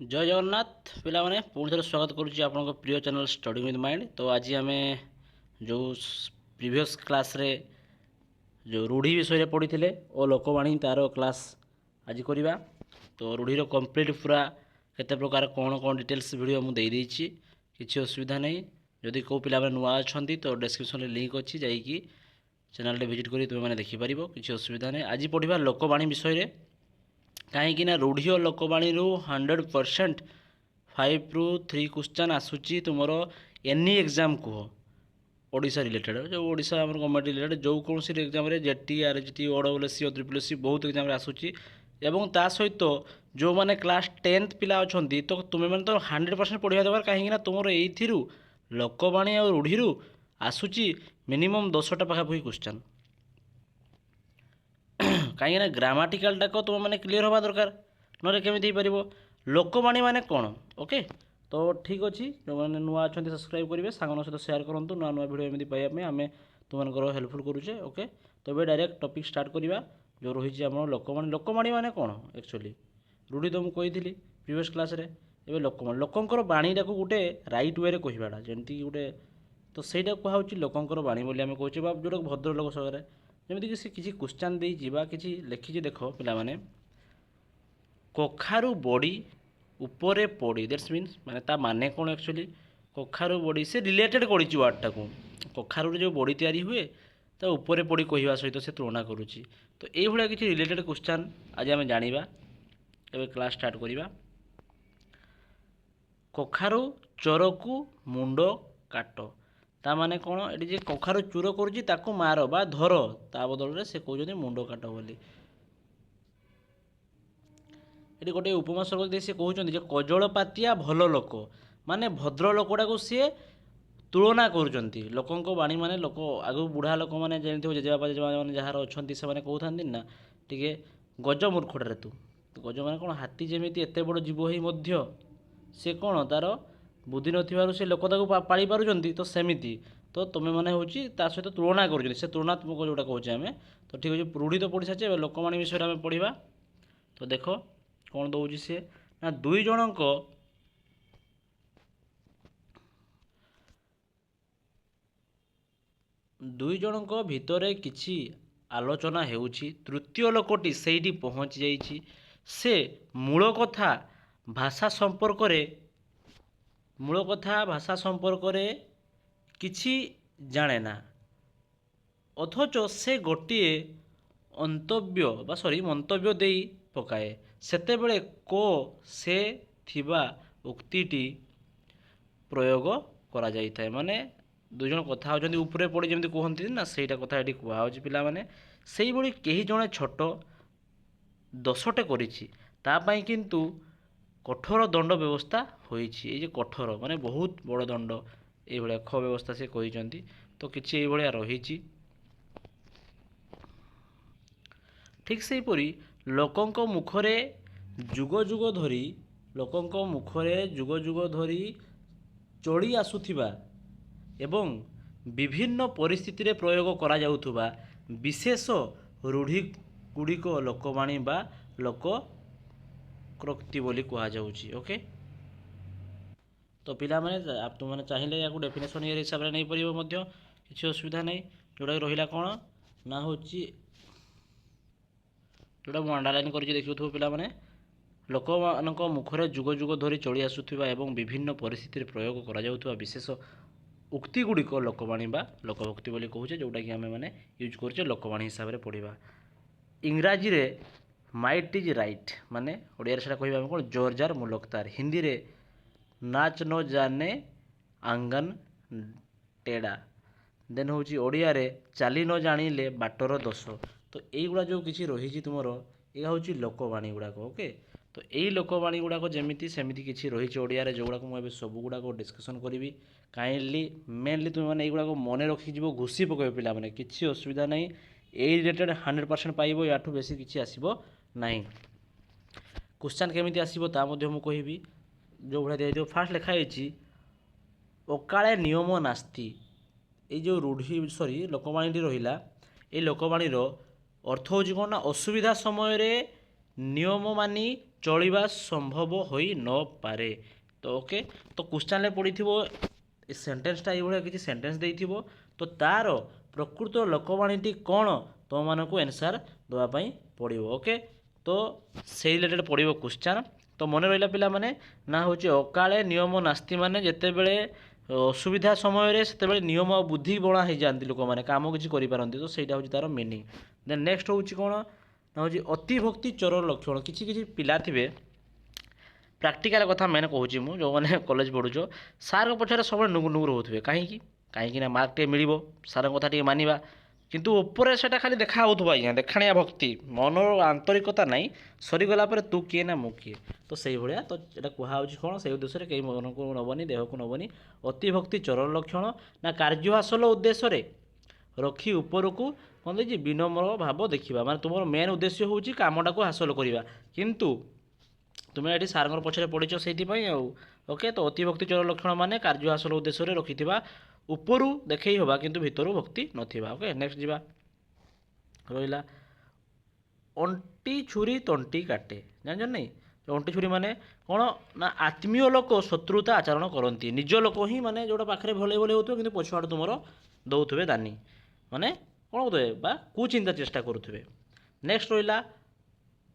ଜୟ ଜଗନ୍ନାଥ ପିଲାମାନେ ପୁଣି ଥରେ ସ୍ୱାଗତ କରୁଛି ଆପଣଙ୍କ ପ୍ରିୟ ଚ୍ୟାନେଲ୍ ଷ୍ଟଡି ୱିଥ୍ ମାଇଣ୍ଡ। ତ ଆଜି ଆମେ ଯେଉଁ ପ୍ରିଭିୟସ୍ କ୍ଲାସ୍ରେ ଯେଉଁ ରୂଢ଼ି ବିଷୟରେ ପଢ଼ିଥିଲେ ଓ ଲୋକବାଣୀ ତା'ର କ୍ଲାସ୍ ଆଜି କରିବା। ତ ରୂଢ଼ିର କମ୍ପ୍ଲିଟ୍ ପୁରା କେତେ ପ୍ରକାର କ'ଣ କ'ଣ ଡିଟେଲ୍ସ ଭିଡ଼ିଓ ମୁଁ ଦେଇଦେଇଛି, କିଛି ଅସୁବିଧା ନାହିଁ। ଯଦି କେଉଁ ପିଲାମାନେ ନୂଆ ଅଛନ୍ତି ତ ଡେସ୍କ୍ରିପ୍ସନ୍ରେ ଲିଙ୍କ୍ ଅଛି, ଯାଇକି ଚ୍ୟାନେଲ୍ଟେ ଭିଜିଟ୍ କରି ତୁମେମାନେ ଦେଖିପାରିବ, କିଛି ଅସୁବିଧା ନାହିଁ। ଆଜି ପଢ଼ିବା ଲୋକବାଣୀ ବିଷୟରେ। କାହିଁକି ନା ରୂଢ଼ି ଓ ଲୋକବାଣୀରୁ 100% 5ରୁ 3 କ୍ୱେଶ୍ଚନ୍ ଆସୁଛି ତୁମର ଏନି ଏକ୍ଜାମ୍ କୁହ, ଓଡ଼ିଶା ରିଲେଟେଡ଼, ଯେଉଁ ଓଡ଼ିଶା ଆମର ଗଭର୍ଣ୍ଣମେଣ୍ଟ ରିଲେଟେଡ଼ ଯେଉଁ କୌଣସି ଏକ୍ଜାମ୍ରେ ଜେଟି ଆର୍ଏଚ୍ଟି OSSC ଓ SSC ବହୁତ ଏକ୍ଜାମ୍ରେ ଆସୁଛି। ଏବଂ ତା ସହିତ ଯେଉଁମାନେ କ୍ଲାସ୍ 10th ପିଲା ଅଛନ୍ତି ତ ତୁମେମାନେ ତ 100% ପଢ଼ିବା ଦରକାର। କାହିଁକିନା ତୁମର ଏଇଥିରୁ ଲୋକବାଣୀ ଆଉ ରୂଢ଼ିରୁ ଆସୁଛି ମିନିମମ୍ 10ଟା ପାଖାପାଖି କ୍ୱେଶ୍ଚନ୍। କାହିଁକିନା ଗ୍ରାମାଟିକାଲଟାକ ତୁମେମାନେ କ୍ଲିଅର୍ ହେବା ଦରକାର, ନହେଲେ କେମିତି ହେଇପାରିବ। ଲୋକବାଣୀ ମାନେ କ'ଣ? ଓକେ, ତ ଠିକ୍ ଅଛି। ଯେଉଁମାନେ ନୂଆ ଅଛନ୍ତି ସବସ୍କ୍ରାଇବ୍ କରିବେ, ସାଙ୍ଗମାନଙ୍କ ସହିତ ସେୟାର କରନ୍ତୁ। ନୂଆ ନୂଆ ଭିଡ଼ିଓ ଏମିତି ପାଇବା ପାଇଁ ଆମେ ତୁମମାନଙ୍କର ହେଲ୍ପଫୁଲ୍ କରୁଛେ। ଓକେ, ତ ଏବେ ଡାଇରେକ୍ଟ ଟପିକ୍ ଷ୍ଟାର୍ଟ କରିବା। ଯେଉଁ ରହିଛି ଆମର ଲୋକବାଣୀ। ଲୋକବାଣୀ ମାନେ କ'ଣ ଆକ୍ଚୁଆଲି? ରୂଢ଼ି ତ ମୁଁ କହିଥିଲି ପ୍ରିଭିୟସ୍ କ୍ଲାସ୍ରେ। ଏବେ ଲୋକବାଣୀ, ଲୋକଙ୍କର ବାଣୀଟାକୁ ଗୋଟେ ରାଇଟ୍ ୱେରେ କହିବାଟା, ଯେମିତିକି ଗୋଟେ, ତ ସେଇଟା କୁହାହେଉଛି ଲୋକଙ୍କର ବାଣୀ ବୋଲି ଆମେ କହୁଛେ, ବା ଯେଉଁଟାକୁ ଭଦ୍ରଲୋକ ସାଙ୍ଗରେ ଯେମିତିକି ସେ କିଛି କ୍ୱେଶ୍ଚନ୍ ଦେଇଛି ବା କିଛି ଲେଖିଛି। ଦେଖ ପିଲାମାନେ, କଖାରୁ ବଡ଼ି ଉପରେ ପଡ଼ି, ଦ୍ୟାଟ୍ସ ମିନ୍ସ ମାନେ ତା ମାନେ କ'ଣ ଆକ୍ଚୁଆଲି? କଖାରୁ ବଡ଼ି, ସେ ରିଲେଟେଡ଼ କରିଛି ୱାର୍ଡ଼ଟାକୁ। କଖାରୁରେ ଯେଉଁ ବଡ଼ି ତିଆରି ହୁଏ ତା ଉପରେ ପଡ଼ି କହିବା ସହିତ ସେ ତୁଳନା କରୁଛି। ତ ଏଇଭଳିଆ କିଛି ରିଲେଟେଡ଼ କ୍ୱେଶ୍ଚନ୍ ଆଜି ଆମେ ଜାଣିବା। ଏବେ କ୍ଲାସ୍ ଷ୍ଟାର୍ଟ କରିବା। କଖାରୁ ଚୋରକୁ ମୁଣ୍ଡ କାଟ, ତା ମାନେ କ'ଣ? ଏଠି ଯେ କଖାରୁ ଚୋର କରୁଛି ତାକୁ ମାର ବା ଧର, ତା ବଦଳରେ ସେ କହୁଛନ୍ତି ମୁଣ୍ଡ କାଟ ବୋଲି। ଏଠି ଗୋଟେ ଉପମା ସ୍ୱରୂପ ଦେଇ ସେ କହୁଛନ୍ତି ଯେ କଜଳପାତିଆ ଭଲ ଲୋକ, ମାନେ ଭଦ୍ର ଲୋକଟାକୁ ସିଏ ତୁଳନା କରୁଛନ୍ତି। ଲୋକଙ୍କ ବାଣୀ ମାନେ ଲୋକ ଆଗକୁ ବୁଢ଼ା ଲୋକମାନେ ଯେମିତି ଜେଜେବାପା ଜେଜେମାମାନେ ଯାହାର ଅଛନ୍ତି ସେମାନେ କହୁଥାନ୍ତି ନା ଟିକେ ଗଜ ମୂର୍ଖଟାରେ ତୁ। ଗଜ ମାନେ କ'ଣ? ହାତୀ ଯେମିତି ଏତେ ବଡ଼ ଜୀବ ହେଇ ମଧ୍ୟ ସେ କ'ଣ ତାର ବୁଦ୍ଧି ନଥିବାରୁ ସେ ଲୋକ ତାକୁ ପାଳି ପାରୁଛନ୍ତି, ତ ସେମିତି ତ ତୁମେମାନେ ହେଉଛି ତା ସହିତ ତୁଳନା କରୁଛନ୍ତି। ସେ ତୁଳନାତ୍ମକ ଯେଉଁଟା କହୁଛେ ଆମେ। ତ ଠିକ୍ ଅଛି, ରୂଢ଼ି ତ ପଢ଼ି ସାରିଛେ। ଏବେ ଲୋକବାଣୀ ବିଷୟରେ ଆମେ ପଢ଼ିବା। ତ ଦେଖ କ'ଣ ଦେଉଛି ସିଏ ନା, ଦୁଇ ଜଣଙ୍କ ଭିତରେ କିଛି ଆଲୋଚନା ହେଉଛି। ତୃତୀୟ ଲୋକଟି ସେଇଠି ପହଞ୍ଚି ଯାଇଛି। ସେ ମୂଳ କଥା ଭାଷା ସମ୍ପର୍କରେ କିଛି ଜାଣେ ନା, ଅଥଚ ସେ ଗୋଟିଏ ମନ୍ତବ୍ୟ ଦେଇ ପକାଏ। ସେତେବେଳେ ସେ ଥିବା ଉକ୍ତିଟି ପ୍ରୟୋଗ କରାଯାଇଥାଏ। ମାନେ ଦୁଇ ଜଣ କଥା ହେଉଛନ୍ତି, ଉପରେ ପଡ଼ି ଯେମିତି କୁହନ୍ତି ନା, ସେଇଟା କଥା ଏଠି କୁହାହେଉଛି ପିଲାମାନେ। ସେଇଭଳି କେହି ଜଣେ ଛୋଟ ଦୋଷଟେ କରିଛି, ତା ପାଇଁ କିନ୍ତୁ କଠୋର ଦଣ୍ଡ ବ୍ୟବସ୍ଥା ହୋଇଛି। ଏଇ ଯେ କଠୋର ମାନେ ବହୁତ ବଡ଼ ଦଣ୍ଡ, ଏଇଭଳିଆ ବ୍ୟବସ୍ଥା ସେ କହିଛନ୍ତି। ତ କିଛି ଏଇଭଳିଆ ରହିଛି। ଠିକ୍ ସେହିପରି ଲୋକଙ୍କ ମୁଖରେ ଯୁଗ ଯୁଗ ଧରି ଚଳି ଆସୁଥିବା ଏବଂ ବିଭିନ୍ନ ପରିସ୍ଥିତିରେ ପ୍ରୟୋଗ କରାଯାଉଥିବା ବିଶେଷ ରୂଢ଼ିଗୁଡ଼ିକ ଲୋକବାଣୀ ବା ଲୋକକ୍ରୋକ୍ତି ବୋଲି କୁହାଯାଉଛି। ଓକେ, ତ ପିଲାମାନେ ତୁମମାନେ ଚାହିଁଲେ ୟାକୁ ଡେଫିନେସନ୍ ଇଏ ହିସାବରେ ନେଇପାରିବ ମଧ୍ୟ, କିଛି ଅସୁବିଧା ନାହିଁ। ଯେଉଁଟାକି ରହିଲା କ'ଣ ନା ହେଉଛି, ଯେଉଁଟା ମୁଁ ଅଣ୍ଡରଲାଇନ୍ କରିକି ଦେଖୁଥିବ ପିଲାମାନେ, ଲୋକମାନଙ୍କ ମୁଖରେ ଯୁଗ ଧରି ଚଳି ଆସୁଥିବା ଏବଂ ବିଭିନ୍ନ ପରିସ୍ଥିତିରେ ପ୍ରୟୋଗ କରାଯାଉଥିବା ବିଶେଷ ଉକ୍ତିଗୁଡ଼ିକ ଲୋକବାଣୀ ବା ଲୋକଭକ୍ତି ବୋଲି କହୁଛେ, ଯେଉଁଟାକି ଆମେମାନେ ୟୁଜ୍ କରୁଛେ ଲୋକବାଣୀ ହିସାବରେ ପଢ଼ିବା। ଇଂରାଜୀରେ ମାଇଟ୍ ଇଜ୍ ରାଇଟ୍, ମାନେ ଓଡ଼ିଆରେ ସେଇଟା କହିବା ଆମେ କ'ଣ? ଜୋର ଜାର ମୁଲକ ତାର। ହିନ୍ଦୀରେ ନାଚ ନ ଜାନେ ଆଙ୍ଗନ ଟେଢ଼ା। ଦେନ୍ ହେଉଛି ଓଡ଼ିଆରେ ଚାଲି ନ ଜାଣିଲେ ବାଟର ଦୋଷ। ତ ଏଇଗୁଡ଼ା ଯେଉଁ କିଛି ରହିଛି ତୁମର, ଏଇଟା ହେଉଛି ଲୋକବାଣୀ ଗୁଡ଼ାକ। ଓକେ, ତ ଏଇ ଲୋକବାଣୀ ଗୁଡ଼ାକ ଯେମିତି ସେମିତି କିଛି ରହିଛି ଓଡ଼ିଆରେ, ଯେଉଁଗୁଡ଼ାକ ମୁଁ ଏବେ ସବୁଗୁଡ଼ାକ ଡିସ୍କସନ୍ କରିବି। ମେନଲି ତୁମେମାନେ ଏଇଗୁଡ଼ାକ ମନେ ରଖିଯିବ, ଘୁଷି ପକାଇବ ପିଲାମାନେ, କିଛି ଅସୁବିଧା ନାହିଁ। ଏଇ ରିଲେଟେଡ଼ 100% ପାଇବ, ୟାଠୁ ବେଶୀ କିଛି ଆସିବ ନାହିଁ। କ୍ୱେଶ୍ଚନ୍ କେମିତି ଆସିବ ତା ମଧ୍ୟ ମୁଁ କହିବି। ଯେଉଁଭଳିଆ ଦିଆଯାଇଥିବ, ଫାର୍ଷ୍ଟ ଲେଖା ହେଇଛି ଅକାଳେ ନିୟମ ନାସ୍ତି। ଏଇ ଯେଉଁ ଲୋକବାଣୀଟି ରହିଲା, ଏଇ ଲୋକବାଣୀର ଅର୍ଥ ହେଉଛି କ'ଣ ନା, ଅସୁବିଧା ସମୟରେ ନିୟମ ମାନି ଚଳିବା ସମ୍ଭବ ହୋଇ ନପାରେ। ତ ଓକେ, ତ କ୍ୱେଶ୍ଚନ୍ରେ ପଡ଼ିଥିବ ଏ ସେଣ୍ଟେନ୍ସଟା ଏଇଭଳିଆ କିଛି ସେଣ୍ଟେନ୍ସ ଦେଇଥିବ, ତ ତାର ପ୍ରକୃତ ଲୋକବାଣୀଟି କ'ଣ ତୁମମାନଙ୍କୁ ଆନ୍ସର୍ ଦେବା ପାଇଁ ପଡ଼ିବ। ଓକେ, ତ ସେଇ ରିଲେଟେଡ଼ ପଡ଼ିବ କ୍ୱେଶ୍ଚନ୍। ତ ମନେ ରହିଲା ପିଲାମାନେ, ନା ହେଉଛି ଅକାଳେ ନିୟମ ନାସ୍ତି, ମାନେ ଯେତେବେଳେ ଅସୁବିଧା ସମୟରେ ସେତେବେଳେ ନିୟମ ଆଉ ବୁଦ୍ଧି ବଣା ହେଇଯାଆନ୍ତି ଲୋକମାନେ, କାମ କିଛି କରିପାରନ୍ତି। ତ ସେଇଟା ହେଉଛି ତାର ମିନିଂ। ଦେନ୍ ନେକ୍ସଟ ହେଉଛି କ'ଣ ନା ହେଉଛି ଅତିଭକ୍ତି ଚୋରର ଲକ୍ଷଣ। କିଛି କିଛି ପିଲା ଥିବେ, ପ୍ରାକ୍ଟିକାଲ କଥା ମେନ୍ କହୁଛି ମୁଁ, ଯେଉଁମାନେ କଲେଜ ପଢ଼ୁଛ, ସାର୍ଙ୍କ ପଛରେ ସବୁବେଳେ ନୁଗୁର ନୁଗୁର ହେଉଥିବେ। କାହିଁକି ନା ମାର୍କ ଟିକେ ମିଳିବ, ସାର୍ଙ୍କ କଥା ଟିକେ ମାନିବା, କିନ୍ତୁ ଉପରେ ସେଟା ଖାଲି ଦେଖା ହେଉଥିବ ଆଜ୍ଞା, ଦେଖାଣିଆ ଭକ୍ତି, ମନର ଆନ୍ତରିକତା ନାହିଁ। ସରିଗଲା ପରେ ତୁ କିଏ ନା ମୁଁ କିଏ। ତ ସେଇଭଳିଆ, ତ ଏଇଟା କୁହାହେଉଛି କ'ଣ, ସେଇ ଉଦ୍ଦେଶ୍ୟରେ କେହି ମନକୁ ନେବନି, ଦେହକୁ ନେବନି। ଅତିଭକ୍ତି ଚୋରର ଲକ୍ଷଣ, ନା କାର୍ଯ୍ୟ ହାସଲ ଉଦ୍ଦେଶ୍ୟରେ ରଖି ଉପରକୁ କ'ଣ ଦେଇଛି, ବିନମ୍ର ଭାବ ଦେଖିବା। ମାନେ ତୁମର ମେନ୍ ଉଦ୍ଦେଶ୍ୟ ହେଉଛି କାମଟାକୁ ହାସଲ କରିବା, କିନ୍ତୁ ତୁମେ ଏଠି ସାର୍ଙ୍କର ପଛରେ ପଡ଼ିଛ ସେଇଥିପାଇଁ ଆଉ। ଓକେ, ତ ଅତିଭକ୍ତି ଚୋର ଲକ୍ଷଣ ମାନେ କାର୍ଯ୍ୟ ହାସଲ ଉଦ୍ଦେଶ୍ୟରେ ରଖିଥିବା, ଉପରୁ ଦେଖେଇ ହେବା କିନ୍ତୁ ଭିତରୁ ଭକ୍ତି ନଥିବା। ଓକେ, ନେକ୍ସଟ ଯିବା। ରହିଲା ଅଣ୍ଟି ଛୁରୀ ତଣ୍ଟି କାଟେ। ଜାଣିଛ ନାହିଁ, ଅଣ୍ଟି ଛୁରୀ ମାନେ କ'ଣ ନା ଆତ୍ମୀୟ ଲୋକ ଶତ୍ରୁତା ଆଚରଣ କରନ୍ତି। ନିଜ ଲୋକ ହିଁ ମାନେ ଯେଉଁଟା ପାଖରେ ଭଲେଇ ଭଲେଇ ହେଉଥିବ, କିନ୍ତୁ ପଛଆଡ଼େ ତୁମର ଦେଉଥିବେ ଦାନି, ମାନେ କ'ଣ ହେଉଥିବେ ବା କୁଚିନ୍ତା ଚେଷ୍ଟା କରୁଥିବେ। ନେକ୍ସଟ ରହିଲା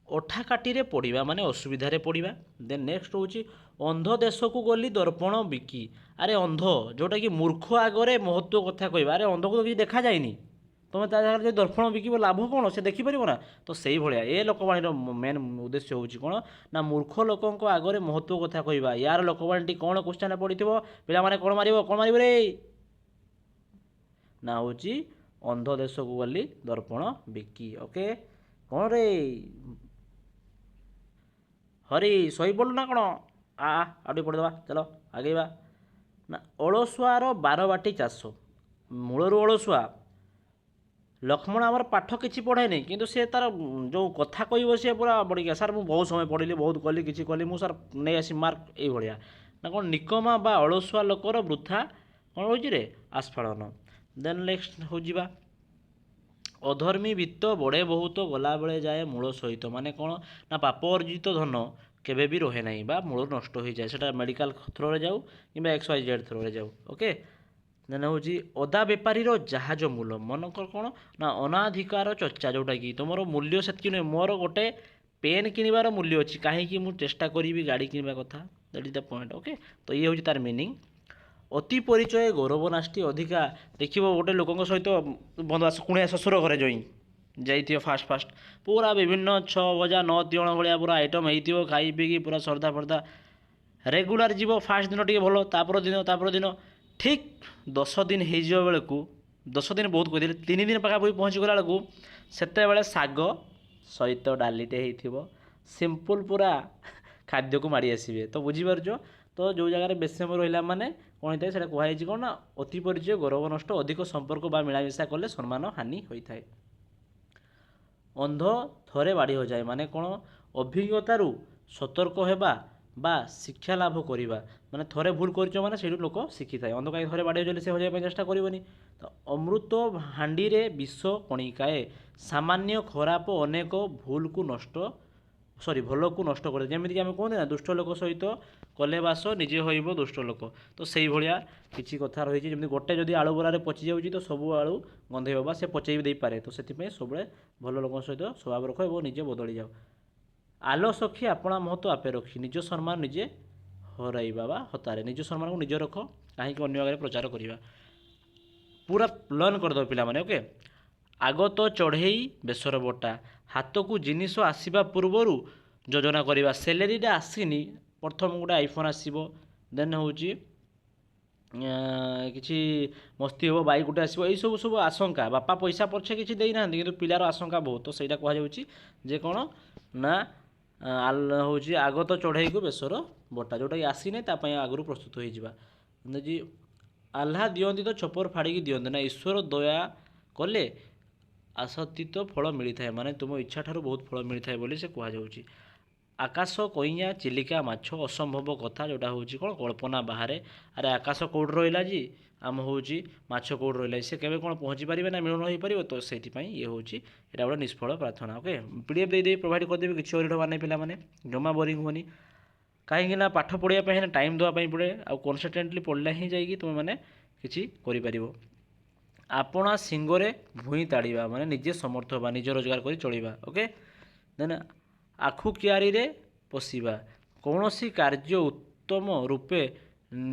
ଅଠା କାଟିରେ ପଡ଼ିବା, ମାନେ ଅସୁବିଧାରେ ପଡ଼ିବା। ଦେନ୍ ନେକ୍ସଟ ହେଉଛି ଅନ୍ଧ ଦେଶକୁ ଗଲି ଦର୍ପଣ ବିକି। ଆରେ ଅନ୍ଧ, ଯେଉଁଟାକି ମୂର୍ଖ ଆଗରେ ମହତ୍ତ୍ୱ କଥା କହିବା। ଆରେ ଅନ୍ଧକୁ ତ କିଛି ଦେଖାଯାଏନି, ତୁମେ ତା ଜାଗାରେ ଯଦି ଦର୍ପଣ ବିକିବ ଲାଭ କ'ଣ, ସେ ଦେଖିପାରିବ ନା। ତ ସେଇଭଳିଆ ଏ ଲୋକବାଣୀର ମେନ୍ ଉଦ୍ଦେଶ୍ୟ ହେଉଛି କ'ଣ ନା ମୂର୍ଖ ଲୋକଙ୍କ ଆଗରେ ମହତ୍ତ୍ୱ କଥା କହିବା। ୟାର ଲୋକବାଣୀଟି କ'ଣ କ୍ୱେଶ୍ଚନ୍ରେ ପଡ଼ିଥିବ ପିଲାମାନେ, କ'ଣ ମାରିବ, କ'ଣ ମାରିବ ରେ, ନା ହେଉଛି ଅନ୍ଧ ଦେଶକୁ ଗଲି ଦର୍ପଣ ବିକି। ଓକେ, କ'ଣ ରେ ହରି ଶୋଇପଡ଼ିଲୁ ନା କ'ଣ, ଆଉ ଟିକେ ପଢ଼ିଦେବା, ଚାଲ ଆଗେଇବା। ନା ଅଳସୁଆର ବାରବାଟୀ ଚାଷ। ମୂଳରୁ ଅଳସୁଆ ଲକ୍ଷ୍ମଣ ଆମର ପାଠ କିଛି ପଢ଼େନି, କିନ୍ତୁ ସେ ତାର ଯେଉଁ କଥା କହିବ ସିଏ ପୁରା ବଢ଼ିଆ। ସାର୍ ମୁଁ ବହୁତ ସମୟ ପଢ଼ିଲି, ବହୁତ କଲି, କିଛି କଲି, ମୁଁ ସାର୍ ନେଇ ଆସି ମାର୍କ, ଏଇଭଳିଆ। ନା କ'ଣ ନିକମା ବା ଅଳସୁଆ ଲୋକର ବୃଥା କ'ଣ ହେଉଛି ରେ ଆସ୍ଫାଳନ। ଦେନ୍ ନେକ୍ସଟ ହଉ ଯିବା, ଅଧର୍ମୀ ବିତ୍ତ ବଢ଼େ ବହୁତ ଗଲାବେଳେ ଯାଏ ମୂଳ ସହିତ। ମାନେ କ'ଣ ନା ପାପ ଅର୍ଜିତ ଧନ କେବେ ବି ରହେ ନାହିଁ ବା ମୂଳରୁ ନଷ୍ଟ ହୋଇଯାଏ। ସେଟା ମେଡ଼ିକାଲ ଥ୍ରୋରେ ଯାଉ କିମ୍ବା XYZ ଥ୍ରୋରେ ଯାଉ। ଓକେ, ଦେନ୍ ହେଉଛି ଅଦା ବେପାରୀର ଜାହାଜ ମୂଲ। ମନେକର କ'ଣ ନା ଅନାଧିକାର ଚର୍ଚ୍ଚା, ଯେଉଁଟାକି ତୁମର ମୂଲ୍ୟ ସେତିକି ନୁହେଁ। ମୋର ଗୋଟେ ପେନ୍ କିଣିବାର ମୂଲ୍ୟ ଅଛି, କାହିଁକି ମୁଁ ଚେଷ୍ଟା କରିବି ଗାଡ଼ି କିଣିବା କଥା। That is the point. Okay, ତ ଇଏ ହେଉଛି ତାର ମିନିଂ। ଅତି ପରିଚୟ ଗୌରବ ନାସ୍ତି। ଅଧିକା ଦେଖିବ ଗୋଟେ ଲୋକଙ୍କ ସହିତ ବନ୍ଧୁ କୁଣିଆ ଶ୍ୱଶୁର ଘରେ ଯାଇଥିବ, ଫାଷ୍ଟ ପୁରା ବିଭିନ୍ନ 6 ଭଜା 9 ତିଅଣ ଭଳିଆ ପୁରା ଆଇଟମ୍ ହେଇଥିବ, ଖାଇ ପିଇକି ପୁରା ଶ୍ରଦ୍ଧା ଫର୍ଦ୍ଧା ରେଗୁଲାର ଯିବ। ଫାଷ୍ଟ ଦିନ ଟିକେ ଭଲ, ତାପର ଦିନ ଠିକ୍ 10 ଦିନ ହେଇଯିବା ବେଳକୁ, 10 ଦିନ ବହୁତ କହିଥିଲି, 3 ଦିନ ପାଖାପାଖି ପହଞ୍ଚିଗଲା ବେଳକୁ ସେତେବେଳେ ଶାଗ ସହିତ ଡାଲିଟେ ହେଇଥିବ, ସିମ୍ପୁଲ ପୁରା ଖାଦ୍ୟକୁ ମାଡ଼ି ଆସିବେ। ତ ବୁଝିପାରୁଛ, ତ ଯେଉଁ ଜାଗାରେ ବେଶୀ ସମୟ ରହିଲା ମାନେ କ'ଣ ହେଇଥାଏ, ସେଇଟା କୁହାଯାଇଛି କ'ଣ ନା ଅତି ପରିଚୟ ଗୌରବ ନଷ୍ଟ। ଅଧିକ ସମ୍ପର୍କ ବା ମିଳାମିଶା କଲେ ସମ୍ମାନ ହାନି ହୋଇଥାଏ। ଅନ୍ଧ ଥରେ ବାଡ଼ି ହଜାଏ, ମାନେ କ'ଣ ଅଭିଜ୍ଞତାରୁ ସତର୍କ ହେବା ବା ଶିକ୍ଷା ଲାଭ କରିବା। ମାନେ ଥରେ ଭୁଲ କରିଛ ମାନେ ସେଇଠୁ ଲୋକ ଶିଖିଥାଏ। ଅନ୍ଧ କାହିଁ ଥରେ ବାଡ଼ି ହଜାଇଲେ ସେ ହଜାଇବା ପାଇଁ ଚେଷ୍ଟା କରିବନି। ତ ଅମୃତ ହାଣ୍ଡିରେ ବିଷ କଣିକାଏ। ସାମାନ୍ୟ ଖରାପ ଅନେକ ଭଲକୁ ନଷ୍ଟ କରେ। ଯେମିତିକି ଆମେ କୁହନ୍ତି ନା ଦୁଷ୍ଟ ଲୋକ ସହିତ କଲେ ବାସ ନିଜେ ହୋଇବ ଦୁଷ୍ଟ ଲୋକ। ତ ସେଇଭଳିଆ କିଛି କଥା ରହିଛି। ଯେମିତି ଗୋଟେ ଯଦି ଆଳୁ ବରାରେ ପଚି ଯାଉଛି ତ ସବୁ ଆଳୁ ଗନ୍ଧେଇବ ବା ସେ ପଚେଇ ବି ଦେଇପାରେ। ତ ସେଥିପାଇଁ ସବୁବେଳେ ଭଲ ଲୋକଙ୍କ ସହିତ ସ୍ୱଭାବ ରଖ ଏବଂ ନିଜେ ବଦଳି ଯାଅ। ଆଲ ସଖୀ ଆପଣା ମହତ୍ତ୍ୱ ଆପେ ରଖି। ନିଜ ସମ୍ମାନ ନିଜେ ହରାଇବା ବା ହତାରେ। ନିଜ ସମ୍ମାନକୁ ନିଜେ ରଖ, କାହିଁକି ଅନ୍ୟ ଆଗରେ ପ୍ରଚାର କରିବା। ପୁରା ଲର୍ନ କରିଦେବ ପିଲାମାନେ। ଓକେ, ଆଗତ ଚଢ଼େଇ ବେସର ବଟା। ହାତକୁ ଜିନିଷ ଆସିବା ପୂର୍ବରୁ ଯୋଜନା କରିବା। ସେଲେରୀଟା ଆସିନି, ପ୍ରଥମ ଗୋଟେ ଆଇଫୋନ୍ ଆସିବ, ଦେନ୍ ହେଉଛି କିଛି ମସ୍ତି ହେବ, ବାଇକ୍ ଗୋଟେ ଆସିବ, ଏଇସବୁ ଆଶଙ୍କା। ବାପା ପଇସା ପଛେ କିଛି ଦେଇନାହାନ୍ତି, କିନ୍ତୁ ପିଲାର ଆଶଙ୍କା ବହୁତ। ତ ସେଇଟା କୁହାଯାଉଛି ଯେ କ'ଣ ନା ହେଉଛି ଆଗତ ଚଢ଼େଇକୁ ବେସର ବଟା, ଯେଉଁଟାକି ଆସିନି ତା ପାଇଁ ଆଗରୁ ପ୍ରସ୍ତୁତ ହୋଇଯିବା। ଯେମିତି ଆହ୍ଲା ଦିଅନ୍ତି ତ ଛପର ଫାଡ଼ିକି ଦିଅନ୍ତି ନା, ଈଶ୍ୱର ଦୟା କଲେ ଆଶାତୀତ ଫଳ ମିଳିଥାଏ। ମାନେ ତୁମ ଇଚ୍ଛା ଠାରୁ ବହୁତ ଫଳ ମିଳିଥାଏ ବୋଲି ସେ କୁହାଯାଉଛି। ଆକାଶ କଇଁଆ ଚିଲିକା ମାଛ ଅସମ୍ଭବ କଥା ଯେଉଁଟା ହେଉଛି କ'ଣ କଳ୍ପନା ବାହାରେ। ଆରେ ଆକାଶ କେଉଁଠି ରହିଲା ଯେ ଆମ ହେଉଛି ମାଛ କେଉଁଠି ରହିଲା ସେ କେବେ କ'ଣ ପହଞ୍ଚି ପାରିବେ ନା ମିଳନ ହୋଇପାରିବ। ତ ସେଇଥିପାଇଁ ଇଏ ହେଉଛି ଏଇଟା ଗୋଟେ ନିଷ୍ଫଳ ପ୍ରାର୍ଥନା। ଓକେ PDF ଦେଇଦେଇ ପ୍ରୋଭାଇଡ଼ କରିଦେବି କିଛି ଅରିଡ଼ ମାନେ ପିଲାମାନେ ଜମା ବୋରିଂ ହୁଅନି। କାହିଁକି ନା ପାଠ ପଢ଼ିବା ପାଇଁ ହେଲେ ଟାଇମ୍ ଦେବା ପାଇଁ ପଡ଼େ ଆଉ କନସେଣ୍ଟ୍ରେଟଲି ପଢ଼ିଲେ ହିଁ ଯାଇକି ତୁମେମାନେ କିଛି କରିପାରିବ। ଆପଣା ସିଙ୍ଗରେ ଭୁଇଁ ତାଡ଼ିବା ମାନେ ନିଜେ ସମର୍ଥ ହେବା ନିଜ ରୋଜଗାର କରି ଚଳିବା। ଓକେ ଦେନ୍ ଆଖୁ କିଆରିରେ ପଶିବା କୌଣସି କାର୍ଯ୍ୟ ଉତ୍ତମ ରୂପେ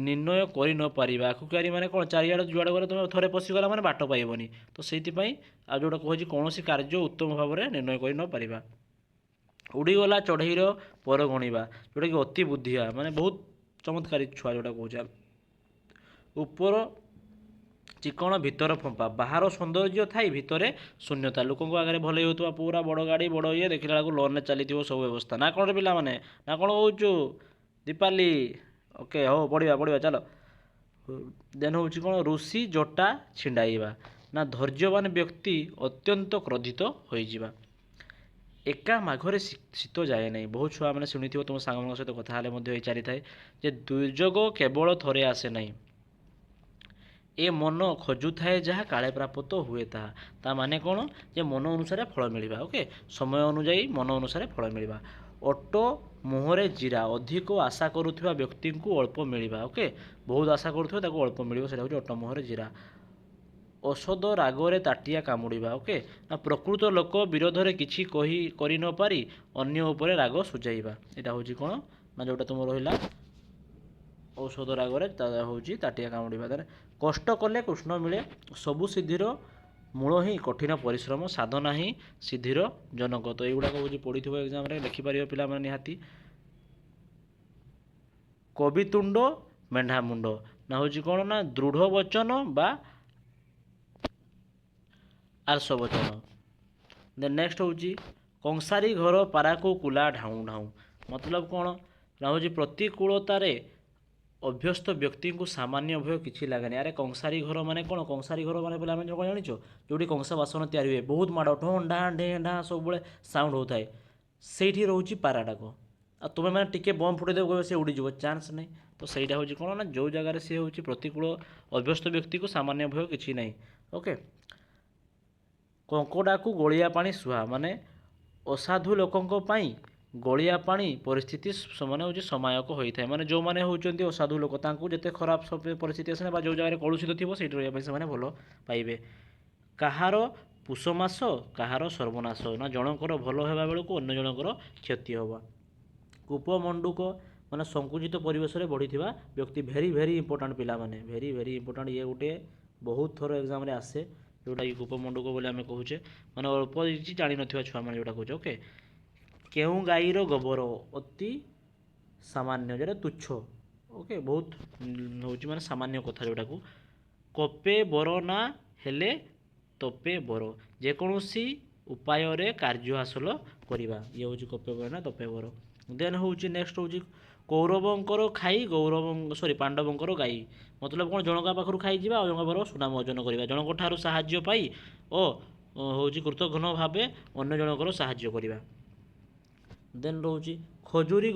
ନିର୍ଣ୍ଣୟ କରି ନ ପାରିବା। ଆଖୁ କିଆରି ମାନେ କ'ଣ ଚାରିଆଡ଼େ ଯୁଆଡ଼େ ଗଲେ ତୁମେ ଥରେ ପଶିଗଲା ମାନେ ବାଟ ପାଇବନି। ତ ସେଇଥିପାଇଁ ଆଉ ଯେଉଁଟା କହୁଛି କୌଣସି କାର୍ଯ୍ୟ ଉତ୍ତମ ଭାବରେ ନିର୍ଣ୍ଣୟ କରି ନ ପାରିବା। ଉଡ଼ିଗଲା ଚଢ଼େଇର ପର ଗଣିବା ଯେଉଁଟାକି ଅତି ବୁଦ୍ଧିଆ ମାନେ ବହୁତ ଚମତ୍କାରୀ ଛୁଆ ଯେଉଁଟା କହୁଛେ। ଉପର ଚିକଣ ଭିତର ଫମ୍ପା ବାହାର ସୌନ୍ଦର୍ଯ୍ୟ ଥାଇ ଭିତରେ ଶୂନ୍ୟତା। ଲୋକଙ୍କ ଆଗରେ ଭଲ ହେଉଥିବା ପୁରା ବଡ଼ ଗାଡ଼ି ବଡ଼ ଇଏ ଦେଖିଲା ବେଳକୁ ଲନ୍ରେ ଚାଲିଥିବ ସବୁ ବ୍ୟବସ୍ଥା ନା କ'ଣ ପିଲାମାନେ ନା କ'ଣ କହୁଛୁ ଦୀପାଲି। ଓକେ ହଉ ପଢ଼ିବା ଚାଲ। ଦେନ୍ ହେଉଛି କ'ଣ ଋଷି ଜଟା ଛିଣ୍ଡାଇବା ନା ଧୈର୍ଯ୍ୟବାନ ବ୍ୟକ୍ତି ଅତ୍ୟନ୍ତ କ୍ରୋଧିତ ହୋଇଯିବା। ଏକା ମାଘରେ ଶୀତ ଯାଏ ନାହିଁ। ବହୁତ ଛୁଆମାନେ ଶୁଣିଥିବ ତୁମ ସାଙ୍ଗମାନଙ୍କ ସହିତ କଥା ହେଲେ ମଧ୍ୟ ଏଇ ଚାଲିଥାଏ ଯେ ଦୁର୍ଯୋଗ କେବଳ ଥରେ ଆସେ ନାହିଁ ଏ ମନ ଖୋଜୁଥାଏ ଯାହା କାଳେ ପ୍ରାପ୍ତ ହୁଏ ତାହା। ତା ମାନେ କ'ଣ ଯେ ମନ ଅନୁସାରେ ଫଳ ମିଳିବା। ଓକେ ସମୟ ଅନୁଯାୟୀ ମନ ଅନୁସାରେ ଫଳ ମିଳିବା। ଅଟୋ ମୁହଁରେ ଜିରା ଅଧିକ ଆଶା କରୁଥିବା ବ୍ୟକ୍ତିଙ୍କୁ ଅଳ୍ପ ମିଳିବା। ଓକେ ବହୁତ ଆଶା କରୁଥିବ ତାକୁ ଅଳ୍ପ ମିଳିବ ସେଇଟା ହେଉଛି ଅଟୋ ମୁହଁରେ ଜିରା। ଔଷଧ ରାଗରେ ତାଟିଆ କାମୁଡ଼ିବା। ଓକେ ନା ପ୍ରକୃତ ଲୋକ ବିରୋଧରେ କିଛି କରି ନ ପାରି ଅନ୍ୟ ଉପରେ ରାଗ ସୁଝାଇବା। ଏଇଟା ହେଉଛି କ'ଣ ନା ଯେଉଁଟା ତୁମ ରହିଲା ଔଷଧ ରାଗରେ ହେଉଛି ତାଟିଆ କାମୁଡ଼ିବା। ତାହେଲେ କଷ୍ଟ କଲେ କୃଷ୍ଣ ମିଳେ ସବୁ ସିଦ୍ଧିର ମୂଳ ହିଁ କଠିନ ପରିଶ୍ରମ ସାଧନା ହିଁ ସିଦ୍ଧିର ଜନକ। ତ ଏଇଗୁଡ଼ାକ ହେଉଛି ପଢ଼ିଥିବ ଏକ୍ଜାମ୍ରେ ଲେଖିପାରିବ ପିଲାମାନେ ନିହାତି। କବିତୁଣ୍ଡ ମେଣ୍ଢାମୁଣ୍ଡ ନା ହେଉଛି କ'ଣ ନା ଦୃଢ଼ ବଚନ ବା ଆର୍ଷ ବଚନ। ଦେନ୍ ନେକ୍ସଟ ହେଉଛି କଂସାରୀ ଘର ପାରାକୁ କୁଲା ଢାଉଁ ଢାଉଁ ମତଲବ କ'ଣ ନା ହେଉଛି ପ୍ରତିକୂଳତାରେ ଅଭ୍ୟସ୍ତ ବ୍ୟକ୍ତିଙ୍କୁ ସାମାନ୍ୟ ଭୟ କିଛି ଲାଗେନି। ଆରେ କଂସାରୀ ଘର ମାନେ କ'ଣ କଂସାରୀ ଘର ମାନେ ପିଲାମାନେ କ'ଣ ଜାଣିଛ ଯେଉଁଠି କଂସା ବାସନ ତିଆରି ହୁଏ ବହୁତ ମାଡ଼ ଢୋ ଢା ଢେ ଢା ସବୁବେଳେ ସାଉଣ୍ଡ ହେଉଥାଏ ସେଇଠି ରହୁଛି ପାରାଟାକ। ଆଉ ତୁମେ ମାନେ ଟିକେ ବମ୍ ଫୁଟେଇଦେବ କହିବ ସେ ଉଡ଼ିଯିବ ଚାନ୍ସ ନାହିଁ। ତ ସେଇଟା ହେଉଛି କ'ଣ ନା ଯେଉଁ ଜାଗାରେ ସେ ହେଉଛି ପ୍ରତିକୂଳ ଅଭ୍ୟସ୍ତ ବ୍ୟକ୍ତିକୁ ସାମାନ୍ୟ ଭୟ କିଛି ନାହିଁ। ଓକେ କଙ୍କଡ଼ାକୁ ଗୋଳିଆ ପାଣି ସୁହା ମାନେ ଅସାଧୁ ଲୋକଙ୍କ ପାଇଁ ଗୋଳିଆ ପାଣି ପରିସ୍ଥିତି ମାନେ ହେଉଛି ସମାୟକ ହୋଇଥାଏ। ମାନେ ଯେଉଁମାନେ ହେଉଛନ୍ତି ଅସାଧୁ ଲୋକ ତାଙ୍କୁ ଯେତେ ଖରାପ ପରିସ୍ଥିତି ଆସେ ବା ଯେଉଁ ଜାଗାରେ କଳୁଷିତ ଥିବ ସେଇଠି ରହିବା ପାଇଁ ସେମାନେ ଭଲ ପାଇବେ। କାହାର ପୁଷ ମାସ କାହାର ସର୍ବନାଶ ନା ଜଣଙ୍କର ଭଲ ହେବା ବେଳକୁ ଅନ୍ୟ ଜଣଙ୍କର କ୍ଷତି ହେବା। କୂପମଣ୍ଡୁକ ମାନେ ସଙ୍କୁଚିତ ପରିବେଶରେ ବଢ଼ିଥିବା ବ୍ୟକ୍ତି ଭେରି ଇମ୍ପୋର୍ଟାଣ୍ଟ ପିଲାମାନେ ଭେରି ଇମ୍ପୋର୍ଟାଣ୍ଟ। ଇଏ ଗୋଟେ ବହୁତ ଥର ଏକ୍ଜାମ୍ରେ ଆସେ ଯେଉଁଟାକି କୂପମଣ୍ଡୁକ ବୋଲି ଆମେ କହୁଛେ ମାନେ ଅଳ୍ପ କିଛି ଜାଣିନଥିବା ଛୁଆମାନେ ଯେଉଁଟା କହୁଛେ। ଓକେ କେଉଁ ଗାଈର ଗୋବର ଅତି ସାମାନ୍ୟ ଯେଉଁଟା ତୁଚ୍ଛ। ଓକେ ବହୁତ ହେଉଛି ମାନେ ସାମାନ୍ୟ କଥା ଯେଉଁଟାକୁ। କପେ ବର ନା ହେଲେ ତପେ ବର ଯେକୌଣସି ଉପାୟରେ କାର୍ଯ୍ୟ ହାସଲ କରିବା। ଇଏ ହେଉଛି କପେ ବର ନା ତପେ ବର। ଦେନ୍ ହେଉଛି ନେକ୍ସଟ ହେଉଛି କୌରବଙ୍କର ଖାଇ ପାଣ୍ଡବଙ୍କର ଗାଈ ମତଲବ କ'ଣ ଜଣକା ପାଖରୁ ଖାଇଯିବା ଆଉ ଜଣଙ୍କ ପାଖରୁ ସୁନାମ ଅର୍ଜନ କରିବା ଜଣଙ୍କ ଠାରୁ ସାହାଯ୍ୟ ପାଇ ଓ ହେଉଛି କୃତଘ୍ନ ଭାବେ ଅନ୍ୟ ଜଣଙ୍କର ସାହାଯ୍ୟ କରିବା। ଦେନ୍ ରହୁଛି ଖଜୁରୀ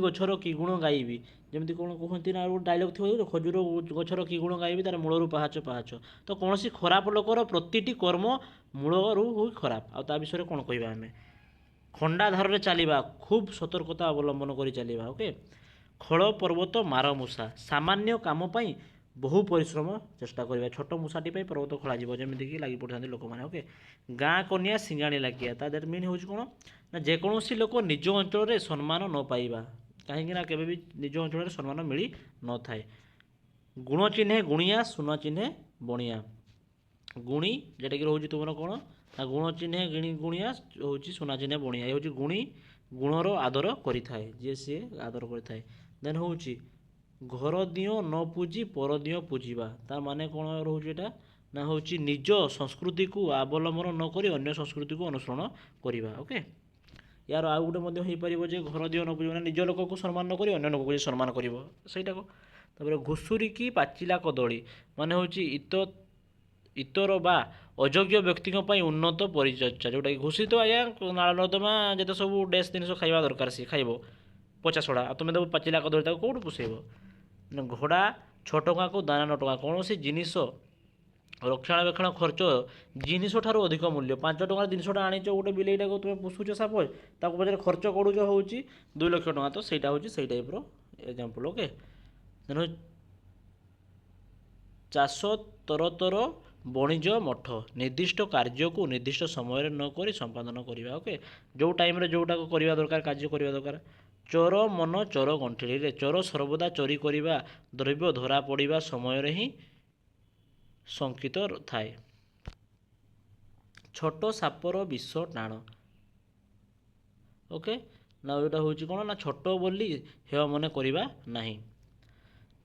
ଗଛର କି ଗୁଣ ଗାଇବି ଯେମିତି କ'ଣ କୁହନ୍ତି ନା ଗୋଟେ ଡାଇଲଗ୍ ଥିବ ଖଜୁର ଗଛର କି ଗୁଣ ଗାଇବି ତାର ମୂଳରୁ ପାହାଚ। ତ କୌଣସି ଖରାପ ଲୋକର ପ୍ରତିଟି କର୍ମ ମୂଳରୁ ହୁଏ ଖରାପ। ଆଉ ତା ବିଷୟରେ କ'ଣ କହିବା ଆମେ ଖଣ୍ଡା ଧାରରେ ଚାଲିବା ଖୁବ୍ ସତର୍କତା ଅବଲମ୍ବନ କରି ଚାଲିବା। ଓକେ ଖଳ ପର୍ବତ ମାର ମୂଷା ସାମାନ୍ୟ କାମ ପାଇଁ ବହୁ ପରିଶ୍ରମ ଚେଷ୍ଟା କରିବା। ଛୋଟ ମୂଷାଟି ପାଇଁ ପର୍ବତ ଖୋଳାଯିବ ଯେମିତିକି ଲାଗି ପଡ଼ିଥାନ୍ତି ଲୋକମାନେ। ଓକେ ଗାଁ କନିଆ ସିଙ୍ଗାଣି ଲାଗିବା ତା ଦ୍ୟାଟ୍ ମିନ୍ ହେଉଛି କ'ଣ ନା ଯେକୌଣସି ଲୋକ ନିଜ ଅଞ୍ଚଳରେ ସମ୍ମାନ ନ ପାଇବା କାହିଁକି ନା କେବେ ବି ନିଜ ଅଞ୍ଚଳରେ ସମ୍ମାନ ମିଳି ନଥାଏ। ଗୁଣ ଚିହ୍ନେ ଗୁଣିଆ ସୁନ ଚିହ୍ନେ ବଣିଆ ଗୁଣି ଯେଉଁଟାକି ରହୁଛି ତୁମର କ'ଣ ନା ଗୁଣ ଚିହ୍ନେ ଗୁଣିଆ ହେଉଛି ସୁନା ଚିହ୍ନେ ବଣିଆ। ଏ ହେଉଛି ଗୁଣି ଗୁଣର ଆଦର କରିଥାଏ ଯିଏ ସିଏ ଆଦର କରିଥାଏ। ଦେନ୍ ହେଉଛି ଘର ଦିଅ ନ ପୂଜି ପର ଦିଅ ପୂଜିବା ତା ମାନେ କ'ଣ ରହୁଛି ଏଇଟା ନା ହେଉଛି ନିଜ ସଂସ୍କୃତିକୁ ଅବଲମ୍ବନ ନ କରି ଅନ୍ୟ ସଂସ୍କୃତିକୁ ଅନୁସରଣ କରିବା। ଓକେ ୟାର ଆଉ ଗୋଟେ ମଧ୍ୟ ହେଇପାରିବ ଯେ ଘର ଦିଅ ନ ପୂଜିବ ମାନେ ନିଜ ଲୋକକୁ ସମ୍ମାନ ନ କରି ଅନ୍ୟ ଲୋକକୁ ଯେ ସମ୍ମାନ କରିବ ସେଇଟାକୁ। ତାପରେ ଘୁଷୁରିକି ପାଚିଲା କଦଳୀ ମାନେ ହେଉଛି ଇତର ବା ଅଯୋଗ୍ୟ ବ୍ୟକ୍ତିଙ୍କ ପାଇଁ ଉନ୍ନତ ପରିଚର୍ଯା, ଯେଉଁଟାକି ଘୋଷିତ ଆଜ୍ଞା ନାଳ ନର୍ଦ୍ଦମା ଯେତେ ସବୁ ଡ୍ୟାସ୍ ଜିନିଷ ଖାଇବା ଦରକାର ସିଏ ଖାଇବ ପଚାସଢ଼ା, ଆଉ ତୁମେ ତାକୁ ପାଚିଲା କଦଳୀ ତାକୁ କେଉଁଠୁ ପୋଷେଇବ? ଘୋଡ଼ା 6 ଟଙ୍କାକୁ ଦାନା 9 ଟଙ୍କା। କୌଣସି ଜିନିଷ ରକ୍ଷଣାବେକ୍ଷଣ ଖର୍ଚ୍ଚ ଜିନିଷ ଠାରୁ ଅଧିକ ମୂଲ୍ୟ। 5 ଟଙ୍କାର ଜିନିଷଟା ଆଣିଛ, ଗୋଟେ ବିଲେଇଟାକୁ ତୁମେ ପୋଷୁଛ ସାପୋଜ, ତାକୁ ପଛରେ ଖର୍ଚ୍ଚ କରୁଛ ହେଉଛି 2 ଲକ୍ଷ ଟଙ୍କା, ତ ସେଇଟା ହେଉଛି ସେଇ ଟାଇପ୍ର ଏକ୍ଜାମ୍ପଲ୍। ଓକେ, ତେଣୁ ଚାଷ ତରତର ବଣିଜ ମଠ, ନିର୍ଦ୍ଦିଷ୍ଟ କାର୍ଯ୍ୟକୁ ନିର୍ଦ୍ଦିଷ୍ଟ ସମୟରେ ନ କରି ସମ୍ପାଦନ କରିବା। ଓକେ, ଯେଉଁ ଟାଇମ୍ରେ ଯେଉଁଟାକୁ କରିବା ଦରକାର, କାର୍ଯ୍ୟ କରିବା ଦରକାର। ଚୋର ମନ ଚୋର ଗଣ୍ଠିଲିରେ, ଚୋର ସର୍ବଦା ଚୋରି କରିବା ଦ୍ରବ୍ୟ ଧରା ପଡ଼ିବା ସମୟରେ ହିଁ ଶଙ୍କିତ ଥାଏ। ଛୋଟ ସାପର ବିଷ ଟାଣ। ଓକେ, ନା ଏଇଟା ହେଉଛି କ'ଣ ନା ଛୋଟ ବୋଲି ହେୟ ମନେ କରିବା ନାହିଁ।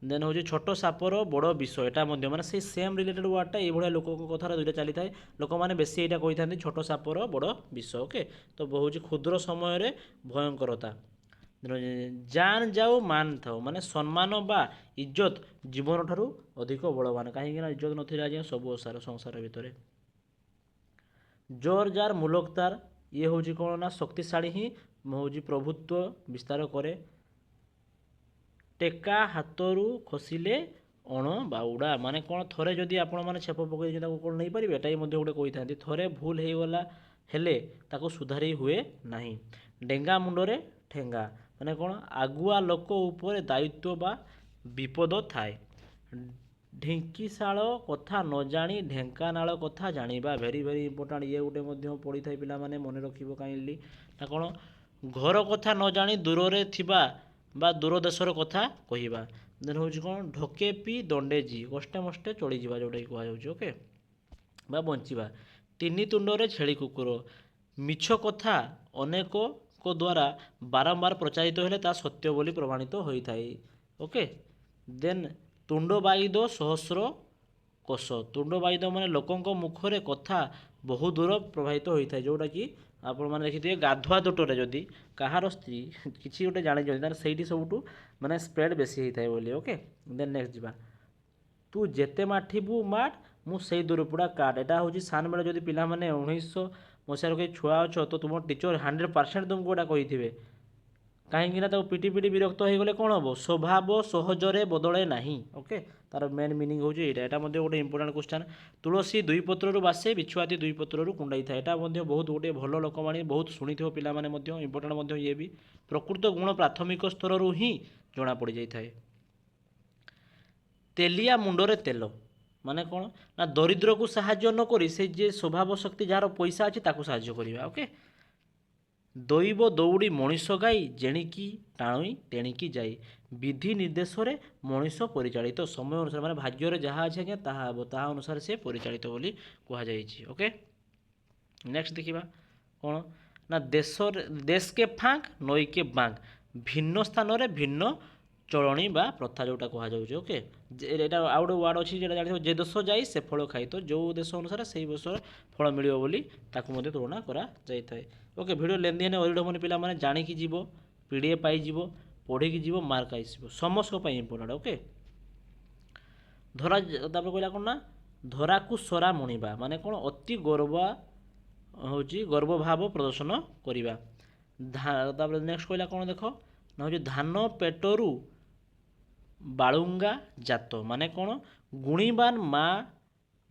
ଦେନ୍ ହେଉଛି ଛୋଟ ସାପର ବଡ଼ ବିଷ, ଏଇଟା ମଧ୍ୟ ମାନେ ସେଇ ସେମ୍ ରିଲେଟେଡ଼ ୱାର୍ଡ଼ଟା ଏଇଭଳିଆ ଲୋକଙ୍କ କଥାରେ ଦୁଇଟା ଚାଲିଥାଏ। ଲୋକମାନେ ବେଶୀ ଏଇଟା କହିଥାନ୍ତି ଛୋଟ ସାପର ବଡ଼ ବିଷ। ଓକେ, ତ ହେଉଛି କ୍ଷୁଦ୍ର ସମୟରେ ଭୟଙ୍କରତା। ଜାନ୍ ଯାଉ ମାନ ଥାଉ, ମାନେ ସମ୍ମାନ ବା ଇଜ୍ଜତ ଜୀବନ ଠାରୁ ଅଧିକ ବଳବାନ। କାହିଁକି ନା ଇଜ୍ଜତ ନଥିଲେ ଆଜ୍ଞା ସବୁ ଅସାର ସଂସାର ଭିତରେ। ଜୋର ଯାର ମୁଲକ ତାର, ଇଏ ହେଉଛି କ'ଣ ନା ଶକ୍ତିଶାଳୀ ହିଁ ହେଉଛି ପ୍ରଭୁତ୍ୱ ବିସ୍ତାର କରେ। ଟେକା ହାତରୁ ଖସିଲେ ଅଣ ବାଉଡ଼ା, ମାନେ କ'ଣ ଥରେ ଯଦି ଆପଣମାନେ ଛେପ ପକାଇ ଦେଇଛନ୍ତି ତାକୁ କ'ଣ ନେଇପାରିବେ, ଏଟା ମଧ୍ୟ ଗୋଟେ କହିଥାନ୍ତି। ଥରେ ଭୁଲ ହେଇଗଲା ହେଲେ ତାକୁ ସୁଧାରି ହୁଏ ନାହିଁ। ଡେଙ୍ଗା ମୁଣ୍ଡରେ ଠେଙ୍ଗା, ମାନେ କ'ଣ ଆଗୁଆ ଲୋକ ଉପରେ ଦାୟିତ୍ୱ ବା ବିପଦ ଥାଏ। ଢିଙ୍କିଶାଳ କଥା ନ ଜାଣି ଢେଙ୍କାନାଳ କଥା ଜାଣିବା, ଭେରି ଭେରି ଇମ୍ପୋର୍ଟାଣ୍ଟ। ଇଏ ଗୋଟେ ମଧ୍ୟ ପଢ଼ିଥାଏ ପିଲାମାନେ, ମନେ ରଖିବ କାଇଣ୍ଡଲି। ନା କ'ଣ ଘର କଥା ନ ଜାଣି ଦୂରରେ ଥିବା ବା ଦୂର ଦେଶର କଥା କହିବା। ଦେନ୍ ହେଉଛି କ'ଣ ଢୋକେ ପି ଦଣ୍ଡେ ଜି, କଷ୍ଟେ ମଷ୍ଟେ ଚଳିଯିବା ଯେଉଁଟାକି କୁହାଯାଉଛି। ଓକେ, ବା ବଞ୍ଚିବା। ତିନି ତୁଣ୍ଡରେ ଛେଳି କୁକୁର, ମିଛ କଥା ଅନେକଙ୍କ ଦ୍ୱାରା ବାରମ୍ବାର ପ୍ରଚାରିତ ହେଲେ ତା ସତ୍ୟ ବୋଲି ପ୍ରମାଣିତ ହୋଇଥାଏ। ଓକେ, ଦେନ୍ ତୁଣ୍ଡବାଇଦ ସହସ୍ର କୋଶ, ତୁଣ୍ଡବାଇଦ ମାନେ ଲୋକଙ୍କ ମୁଖରେ କଥା ବହୁ ଦୂର ପ୍ରବାହିତ ହୋଇଥାଏ। ଯେଉଁଟାକି ଆପଣମାନେ ଦେଖିଥିବେ ଗାଧୁଆ ତୋଟରେ ଯଦି କାହାର ସ୍ତ୍ରୀ କିଛି ଗୋଟେ ଜାଣିଛନ୍ତି ତାହେଲେ ସେଇଠି ସବୁଠୁ ମାନେ ସ୍ପ୍ରେଡ୍ ବେଶୀ ହେଇଥାଏ ବୋଲି। ଓକେ, ଦେନ୍ ନେକ୍ସଟ ଯିବା। ତୁ ଯେତେ ମାଠିବୁ ମାଠ, ମୁଁ ସେଇ ଦୂରପୋଡ଼ା କାଟ। ଏଇଟା ହେଉଛି ସାନ ବେଳେ ଯଦି ପିଲାମାନେ 1900 କେହି ଛୁଆ ଅଛ ତ ତୁମ ଟିଚର 100% ତୁମକୁ ଏଇଟା କହିଥିବେ। କାହିଁକି ନା ତାକୁ ପିଟି ପିଟି ବିରକ୍ତ ହୋଇଗଲେ କ'ଣ ହେବ, ସ୍ୱଭାବ ସହଜରେ ବଦଳେ ନାହିଁ। ଓକେ, ତାର ମେନ୍ ମିନିଂ ହେଉଛି ଏଇଟା। ଏଇଟା ମଧ୍ୟ ଗୋଟେ ଇମ୍ପୋର୍ଟାଣ୍ଟ କ୍ୱେଶ୍ଚନ୍। ତୁଳସୀ ଦୁଇ ପତ୍ରରୁ ବାସେ, ବିଛୁଆତି ଦୁଇ ପତ୍ରରୁ କୁଣ୍ଡାଇଥାଏ। ଏଇଟା ମଧ୍ୟ ବହୁତ ଗୋଟେ ଭଲ ଲୋକମାନେ ବହୁତ ଶୁଣିଥିବ ପିଲାମାନେ ମଧ୍ୟ, ଇମ୍ପୋର୍ଟାଣ୍ଟ ମଧ୍ୟ ଇଏ ବି। ପ୍ରକୃତ ଗୁଣ ପ୍ରାଥମିକ ସ୍ତରରୁ ହିଁ ଜଣାପଡ଼ିଯାଇଥାଏ। ତେଲିଆ ମୁଣ୍ଡରେ ତେଲ, ମାନେ କ'ଣ ନା ଦରିଦ୍ରକୁ ସାହାଯ୍ୟ ନ କରି ସେ ଯେ ସ୍ୱଭାବ ଶକ୍ତି ଯାହାର ପଇସା ଅଛି ତାକୁ ସାହାଯ୍ୟ କରିବା। ଓକେ, ଦୈବ ଦୌଡ଼ି ମଣିଷ ଗାଇ, ଜେଣିକି ଟାଣି ତେଣିକି ଯାଇ, ବିଧି ନିର୍ଦ୍ଦେଶରେ ମଣିଷ ପରିଚାଳିତ। ସମୟ ଅନୁସାରେ ମାନେ ଭାଗ୍ୟରେ ଯାହା ଅଛି ଆଜ୍ଞା ତାହା ହେବ, ତାହା ଅନୁସାରେ ସେ ପରିଚାଳିତ ବୋଲି କୁହାଯାଇଛି। ଓକେ, ନେକ୍ସଟ ଦେଖିବା କ'ଣ ନା ଦେଶକେ ଫାଙ୍କ ନଈକେ ବାଙ୍କ, ଭିନ୍ନ ସ୍ଥାନରେ ଭିନ୍ନ ଚଳଣି ବା ପ୍ରଥା ଯେଉଁଟା କୁହାଯାଉଛି। ଓକେ, ଏଇଟା ଆଉ ଗୋଟେ ୱାର୍ଡ଼ ଅଛି ଯେଉଁଟା ଜାଣିଥିବ, ଯେ ଦେଶ ଯାଇ ସେ ଫଳ ଖାଇ, ତ ଯେଉଁ ଦେଶ ଅନୁସାରେ ସେଇ ଦେଶର ଫଳ ମିଳିବ ବୋଲି ତାକୁ ମଧ୍ୟ ତୁଳନା କରାଯାଇଥାଏ। ଓକେ, ଭିଡ଼ିଓ ଲେନ୍ଦି ହେଲେ ଅରିଡ଼ ହେବନି ପିଲାମାନେ, ଜାଣିକି ଯିବ, ପିଡ଼ିଏ ପାଇଯିବ, ପଢ଼ିକି ଯିବ, ମାର୍କ ଆସିବ ସମସ୍ତଙ୍କ ପାଇଁ ଇମ୍ପୋର୍ଟାଣ୍ଟ। ଓକେ, ଧରା ତାପରେ କହିଲା କ'ଣ ନା ଧରାକୁ ସରା ମୁଣିବା, ମାନେ କ'ଣ ଅତି ହେଉଛି ଗର୍ଭଭାବ ପ୍ରଦର୍ଶନ କରିବା। ତାପରେ ନେକ୍ସଟ କହିଲା କ'ଣ ଦେଖ ନା ହେଉଛି ଧାନ ପେଟରୁ ବାଳୁଙ୍ଗା ଜାତ, ମାନେ କ'ଣ ଗୁଣୀବାନ ମା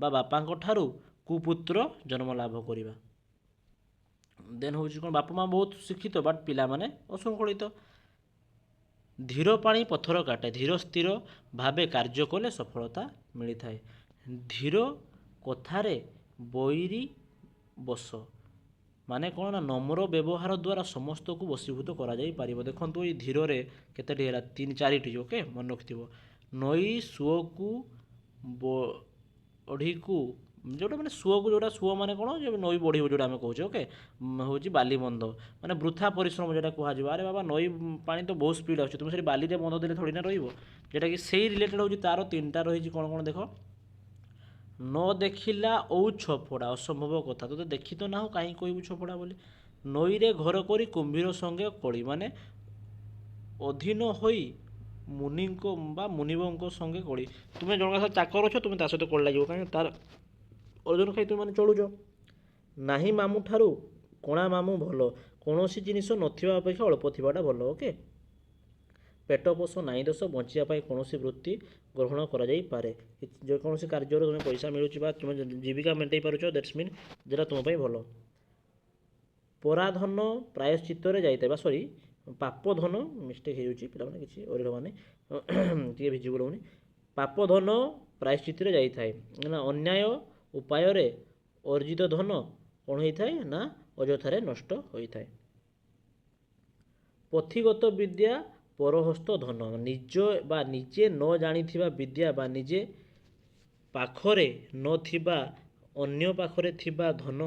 ବା ବାପାଙ୍କ ଠାରୁ କୁପୁତ୍ର ଜନ୍ମ ଲାଭ କରିବା। ଦେନ୍ ହେଉଛି କ'ଣ ବାପା ମା ବହୁତ ଶିକ୍ଷିତ ବଟ୍ ପିଲାମାନେ ଅଶୃଙ୍ଖଳିତ। ଧୀର ପାଣି ପଥର କାଟେ, ଧୀର ସ୍ଥିର ଭାବେ କାର୍ଯ୍ୟ କଲେ ସଫଳତା ମିଳିଥାଏ। ଧୀର କଥାରେ ବୈରୀ ବଶ, ମାନେ କ'ଣ ନା ନମ୍ର ବ୍ୟବହାର ଦ୍ୱାରା ସମସ୍ତଙ୍କୁ ବଶୀଭୂତ କରାଯାଇପାରିବ। ଦେଖନ୍ତୁ ଏଇ ଧୀରରେ କେତେଟି ହେଲା, 3-4ଟି। ଓକେ, ମନେ ରଖିଥିବ। ନଈ ସୁଅକୁ ବଢ଼ିକୁ, ଯେଉଁଟା ମାନେ ସୁଅକୁ, ଯେଉଁଟା ସୁଅ ମାନେ କ'ଣ ନଈ ବଢ଼ିବ ଯେଉଁଟା ଆମେ କହୁଛେ। ଓକେ, ହେଉଛି ବାଲି ବନ୍ଧ, ମାନେ ବୃଥା ପରିଶ୍ରମ ଯେଉଁଟା କୁହାଯିବ। ଆରେ ବାବା ନଈ ପାଣି ତ ବହୁତ ସ୍ପିଡ଼ ଆସୁଛି, ତୁମେ ସେଠି ବାଲିରେ ବନ୍ଧ ଦେଲେ ଥୋଡ଼ି ନା ରହିବ। ଯେଉଁଟାକି ସେଇ ରିଲେଟେଡ଼ ହେଉଛି ତାର 3ଟା ରହିଛି। କ'ଣ କ'ଣ ଦେଖ, ନ ଦେଖିଲା ଓଉ ଛପଡ଼ା, ଅସମ୍ଭବ କଥା, ତୋତେ ଦେଖି ତ ନାହୁଁ କାହିଁ କହିବୁ ଛପଡ଼ା ବୋଲି। ନଈରେ ଘର କରି କୁମ୍ଭୀର ସଙ୍ଗେ କଳି, ମାନେ ଅଧୀନ ହୋଇ ମୁନିଙ୍କ ବା ମୁନିବଙ୍କ ସଙ୍ଗେ କଳି। ତୁମେ ଜଣଙ୍କ ସହିତ ଚାକର ଅଛ, ତୁମେ ତା ସହିତ କଳି ଲାଗିବ, କାହିଁକି ତାର ଓଜନ ଖାଇ ତୁମେମାନେ ଚଳୁଛ। ନାହିଁ ମାମୁଁ ଠାରୁ କଣା ମାମୁଁ ଭଲ, କୌଣସି ଜିନିଷ ନଥିବା ଅପେକ୍ଷା ଅଳ୍ପ ଥିବାଟା ଭଲ। ଓକେ, ପେଟ ପୋଷ ନାହିଁ ଦୋଷ, ବଞ୍ଚିବା ପାଇଁ କୌଣସି ବୃତ୍ତି ଗ୍ରହଣ କରାଯାଇପାରେ। ଯେକୌଣସି କାର୍ଯ୍ୟରୁ ତୁମେ ପଇସା ମିଳୁଛି ବା ତୁମେ ଜୀବିକା ମେଣ୍ଟେଇ ପାରୁଛ, ଦ୍ୟାଟ୍ସ ମିନ୍ ଯେଉଁଟା ତୁମ ପାଇଁ ଭଲ। ପରାଧନ ପ୍ରାୟଶ୍ଚିତ୍ତରେ ଯାଇଥାଏ, ବା ସରି ପାପ ଧନ, ମିଷ୍ଟେକ୍ ହେଇଯାଉଛି ପିଲାମାନେ, କିଛି ଅରିହ ମାନେ ଟିକେ ଭିଜିବୁଲ ହେଉନି। ପାପ ଧନ ପ୍ରାୟଶ୍ଚିତ୍ତରେ ଯାଇଥାଏ, ନା ଅନ୍ୟାୟ ଉପାୟରେ ଅର୍ଜିତ ଧନ କ'ଣ ହେଇଥାଏ ନା ଅଯଥାରେ ନଷ୍ଟ ହୋଇଥାଏ। ପଥିଗତ ବିଦ୍ୟା ପରହସ୍ତ ଧନ, ନିଜ ବା ନିଜେ ନ ଜାଣିଥିବା ବିଦ୍ୟା ବା ନିଜେ ପାଖରେ ନଥିବା ଅନ୍ୟ ପାଖରେ ଥିବା ଧନ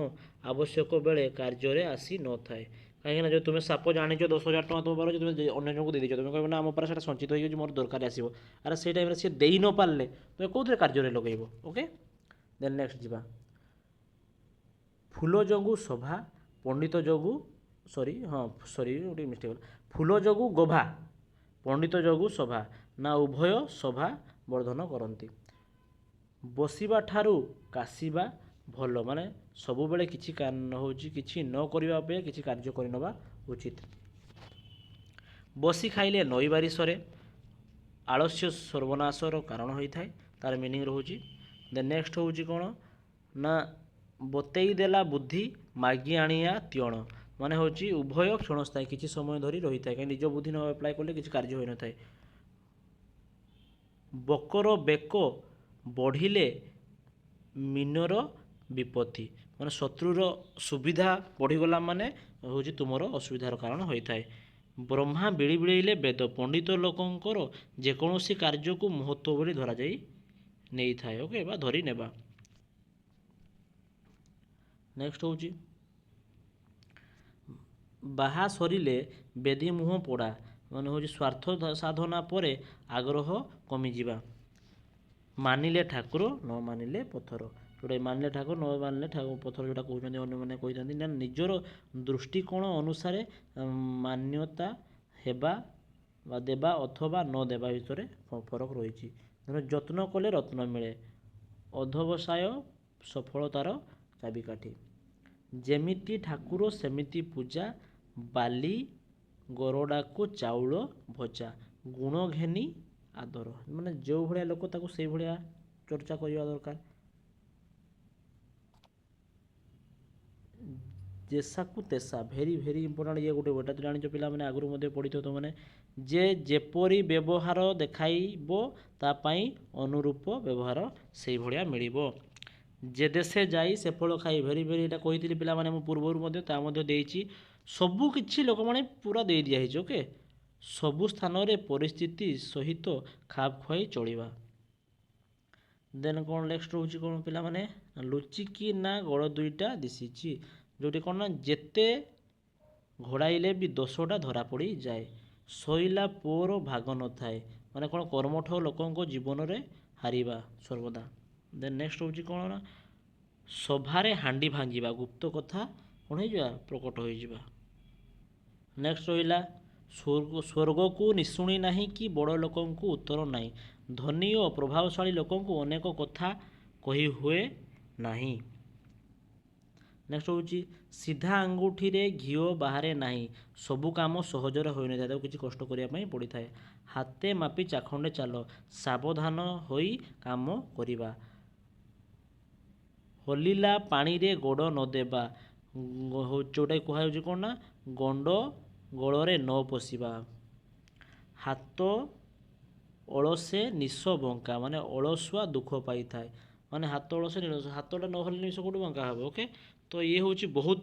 ଆବଶ୍ୟକ ବେଳେ କାର୍ଯ୍ୟରେ ଆସିନଥାଏ। କାହିଁକିନା ଯଦି ତୁମେ ସାପ ଜାଣିଛ 10,000 ଟଙ୍କା ତୁମ ପାଖରେ, ତୁମେ ଅନ୍ୟ ଜଣଙ୍କୁ ଦେଇଦେଇଛ, ତୁମେ କହିବ ନା ଆମ ପାଖରେ ସେଇଟା ସଞ୍ଚିତ ହୋଇଯାଇଛି, ମୋର ଦରକାର ଆସିବ। ଆରେ ସେଇ ଟାଇମ୍ରେ ସିଏ ଦେଇ ନ ପାରିଲେ ତୁମେ କେଉଁଥିରେ କାର୍ଯ୍ୟରେ ଲଗେଇବ। ଓକେ, ଦେନ୍ ନେକ୍ସଟ ଯିବା। ଫୁଲ ଯୋଗୁଁ ସଭା, ପଣ୍ଡିତ ଯୋଗୁଁ ଗୋଟେ ମିଷ୍ଟେକ୍ ହେଲା। ଫୁଲ ଯୋଗୁଁ ଗୋଭା, ପଣ୍ଡିତ ଯୋଗୁଁ ସଭା, ନା ଉଭୟ ସଭା ବର୍ଦ୍ଧନ କରନ୍ତି। ବସିବା ଠାରୁ କାଶିବା ଭଲ, ମାନେ ସବୁବେଳେ କିଛି ହେଉଛି କିଛି ନ କରିବା ଅପେକ୍ଷା କିଛି କାର୍ଯ୍ୟ କରିନେବା ଉଚିତ। ବସି ଖାଇଲେ ନଈବାରି ସରେ, ଆଳସ୍ୟ ସର୍ବନାଶର କାରଣ ହୋଇଥାଏ, ତାର ମିନିଂ ରହୁଛି। ଦେନ୍ ନେକ୍ସଟ ହେଉଛି କ'ଣ ନା ବତେଇ ଦେଲା ବୁଦ୍ଧି, ମାଗି ଆଣିଆ ତିଅଣ, ମାନେ ହେଉଛି ଉଭୟ କ୍ଷଣସ୍ଥାୟୀ, କିଛି ସମୟ ଧରି ରହିଥାଏ, କାହିଁକି ନିଜ ବୁଦ୍ଧି ନ ଆପ୍ଲାଏ କଲେ କିଛି କାର୍ଯ୍ୟ ହୋଇନଥାଏ। ବକର ବେକ ବଢ଼ିଲେ ମିନର ବିପତ୍ତି, ମାନେ ଶତ୍ରୁର ସୁବିଧା ବଢ଼ିଗଲା ମାନେ ହେଉଛି ତୁମର ଅସୁବିଧାର କାରଣ ହୋଇଥାଏ। ବ୍ରହ୍ମା ବିଳି ବିଳେଇଲେ ବେଦ, ପଣ୍ଡିତ ଲୋକଙ୍କର ଯେକୌଣସି କାର୍ଯ୍ୟକୁ ମହତ୍ତ୍ୱ ବୋଲି ଧରାଯାଇ ନେଇଥାଏ। ଓକେ, ବା ଧରି ନେବା। ନେକ୍ସଟ ହେଉଛି ବାହା ସରିଲେ ବେଧି ମୁହଁ ପୋଡ଼ା, ମାନେ ହେଉଛି ସ୍ୱାର୍ଥ ସାଧନା ପରେ ଆଗ୍ରହ କମିଯିବା। ମାନିଲେ ଠାକୁର ନ ମାନିଲେ ପଥର, ଯେଉଁଟା ମାନିଲେ ଠାକୁର ନ ମାନିଲେ ପଥର, ଯେଉଁଟା କହୁଛନ୍ତି ଅନ୍ୟମାନେ କହିଥାନ୍ତି, ନା ନିଜର ଦୃଷ୍ଟିକୋଣ ଅନୁସାରେ ମାନ୍ୟତା ହେବା ବା ଦେବା ଅଥବା ନ ଦେବା ଭିତରେ ଫରକ ରହିଛି। ଯତ୍ନ କଲେ ରତ୍ନ ମିଳେ, ଅଧ୍ୟବସାୟ ସଫଳତାର ଚାବିକାଠି। ଯେମିତି ଠାକୁର ସେମିତି ପୂଜା, ବାଲି ଗରଡ଼ାକୁ ଚାଉଳ ଭଜା, ଗୁଣ ଘେନି ଆଦର, ମାନେ ଯେଉଁ ଭଳିଆ ଲୋକ ତାକୁ ସେଇଭଳିଆ ଚର୍ଚ୍ଚା କରିବା ଦରକାର। ଯେସାକୁ ତେସା, ଭେରି ଭେରି ଇମ୍ପୋର୍ଟାଣ୍ଟ, ଇଏ ଗୋଟେ ଏଇଟା ତ ଜାଣିଛ ପିଲାମାନେ, ଆଗରୁ ମଧ୍ୟ ପଢ଼ିଥିବ ତୁମମାନେ, ଯେ ଯେପରି ବ୍ୟବହାର ଦେଖାଇବ ତା ପାଇଁ ଅନୁରୂପ ବ୍ୟବହାର ସେଇଭଳିଆ ମିଳିବ। ଯେ ଦେଶେ ଯାଇ ସେ ଫଳ ଖାଇ, ଭେରି ଭେରି ଏଇଟା କହିଥିଲି ପିଲାମାନେ ମୁଁ ପୂର୍ବରୁ ମଧ୍ୟ, ତା ମଧ୍ୟ ଦେଇଛି। ସବୁ କିଛି ଲୋକମାନେ ପୁରା ଦେଇ ଦିଆହେଇଛି। ଓକେ, ସବୁ ସ୍ଥାନରେ ପରିସ୍ଥିତି ସହିତ ଖାପ ଖୁଆଇ ଚଳିବା। ଦେନ୍ କ'ଣ ନେକ୍ସଟ ରହୁଛି କ'ଣ ପିଲାମାନେ, ଲୁଚିକି ନା ଗୋଡ଼ ଦୁଇଟା ଦିଶିଛି, ଯେଉଁଠି କ'ଣ ନା ଯେତେ ଘୋଡ଼ାଇଲେ ବି ଦୋଷଟା ଧରା ପଡ଼ିଯାଏ। ଶୋଇଲା ପୁଅର ଭାଗ ନଥାଏ, ମାନେ କ'ଣ କର୍ମଠ ଲୋକଙ୍କ ଜୀବନରେ ହାରିବା ସର୍ବଦା। ଦେନ୍ ନେକ୍ସଟ ହେଉଛି କ'ଣ ନା ସଭାରେ ହାଣ୍ଡି ଭାଙ୍ଗିବା, ଗୁପ୍ତ କଥା କ'ଣ ହେଇଯିବା ପ୍ରକଟ ହୋଇଯିବା। ନେକ୍ସଟ ରହିଲା ସ୍ୱର୍ଗକୁ ନିଶୁଣି ନାହିଁ କି ବଡ଼ ଲୋକଙ୍କୁ ଉତ୍ତର ନାହିଁ, ଧନୀ ଓ ପ୍ରଭାବଶାଳୀ ଲୋକଙ୍କୁ ଅନେକ କଥା କହି ହୁଏ ନାହିଁ। ନେକ୍ସଟ ହେଉଛି ସିଧା ଆଙ୍ଗୁଠିରେ ଘିଅ ବାହାରେ ନାହିଁ, ସବୁ କାମ ସହଜରେ ହୋଇନଥାଏ, ତାକୁ କିଛି କଷ୍ଟ କରିବା ପାଇଁ ପଡ଼ିଥାଏ। ହାତେ ମାପି ଚାଖଣ୍ଡେ ଚାଲ, ସାବଧାନ ହୋଇ କାମ କରିବା। ହଲିଲା ପାଣିରେ ଗୋଡ଼ ନ ଦେବା, ଯେଉଁଟାକି କୁହାଯାଉଛି କ'ଣ ନା ଗଣ୍ଡ ଗୋଳରେ ନ ପଶିବା। ହାତ ଅଳସେ ନିଶ ବଙ୍କା, ମାନେ ଅଳସୁଆ ଦୁଃଖ ପାଇଥାଏ, ମାନେ ହାତ ଅଳସେ ହାତଟା ନହଲେ ନିଶ କେଉଁଠୁ ବଙ୍କା ହେବ। ଓକେ, ତ ଇଏ ହେଉଛି ବହୁତ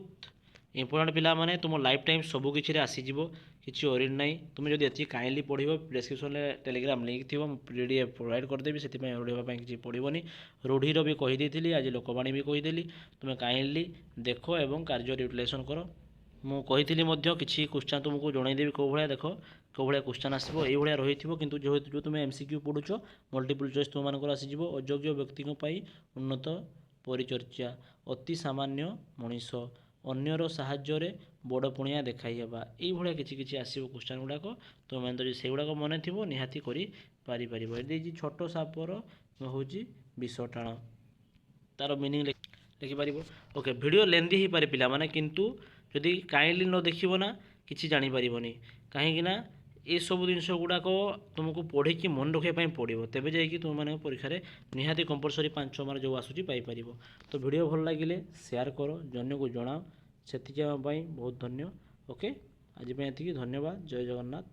ଇମ୍ପୋର୍ଟାଣ୍ଟ ପିଲାମାନେ, ତୁମ ଲାଇଫ୍ ଟାଇମ୍ ସବୁ କିଛିରେ ଆସିଯିବ, କିଛି ଅରିନ୍ ନାହିଁ। ତୁମେ ଯଦି ଏତିକି କାଇଣ୍ଡଲି ପଢ଼ିବ, ଡେସ୍କ୍ରିପସନ୍ରେ ଟେଲିଗ୍ରାମ ଲିଙ୍କ୍ ଥିବ, ମୁଁ PDF ପ୍ରୋଭାଇଡ଼ କରିଦେବି, ସେଥିପାଇଁ ପଢ଼ିବା ପାଇଁ କିଛି ପଡ଼ିବନି। ରୂଢ଼ିର ବି କହିଦେଇଥିଲି, ଆଜି ଲୋକବାଣୀ ବି କହିଦେଲି, ତୁମେ କାଇଣ୍ଡଲି ଦେଖ ଏବଂ କାର୍ଯ୍ୟରେ ୟୁଟିଲାଇଜେସନ୍ କର। ମୁଁ କହିଥିଲି ମଧ୍ୟ କିଛି କ୍ୱେଶ୍ଚନ୍ ତୁମକୁ ଜଣାଇଦେବି, କେଉଁ ଭଳିଆ ଦେଖ କେଉଁ ଭଳିଆ କ୍ୱେଶ୍ଚନ୍ ଆସିବ, ଏଇଭଳିଆ ରହିଥିବ। କିନ୍ତୁ ଯେହେତୁ ତୁମେ MCQ ପଢ଼ୁଛ, ମଲ୍ଟିପୁଲ୍ ଚଏସ୍ ତୁମମାନଙ୍କର ଆସିଯିବ। ଅଯୋଗ୍ୟ ବ୍ୟକ୍ତିଙ୍କ ପାଇଁ ଉନ୍ନତ ପରିଚର୍ଚ୍ୟା, ଅତି ସାମାନ୍ୟ ମଣିଷ, ଅନ୍ୟର ସାହାଯ୍ୟରେ ବଡ଼ ପୁଣିଆ ଦେଖାଇ ହେବା, ଏଇଭଳିଆ କିଛି କିଛି ଆସିବ କ୍ୱେଶ୍ଚନ୍ ଗୁଡ଼ାକ। ତୁମେମାନେ ଯଦି ସେଗୁଡ଼ାକ ମନେ ଥିବ ନିହାତି କରିପାରିବ। ଏଠି ଛୋଟ ସାପର ହେଉଛି ବିଷ ଟାଣ, ତାର ମିନିଂ ଲେଖିପାରିବ। ଓକେ, ଭିଡ଼ିଓ ଲେନ୍ଦି ହେଇପାରେ ପିଲାମାନେ, କିନ୍ତୁ ଯଦି କାଇଣ୍ଡଲି ନ ଦେଖିବ ନା କିଛି ଜାଣିପାରିବନି। କାହିଁକିନା ଏସବୁ ଜିନିଷ ଗୁଡ଼ାକ ତୁମକୁ ପଢ଼ିକି ମନେ ରଖିବା ପାଇଁ ପଡ଼ିବ, ତେବେ ଯାଇକି ତୁମମାନେ ପରୀକ୍ଷାରେ ନିହାତି କମ୍ପଲସରି 5-6 ମାର୍କ ଯେଉଁ ଆସୁଛି ପାଇପାରିବ। ତ ଭିଡ଼ିଓ ଭଲ ଲାଗିଲେ ସେୟାର କର, ଜଣକୁ ଜଣାଅ। ସେତିକି ଆମ ପାଇଁ ବହୁତ ଧନ୍ୟ। ଓକେ, ଆଜି ପାଇଁ ଏତିକି, ଧନ୍ୟବାଦ। ଜୟ ଜଗନ୍ନାଥ।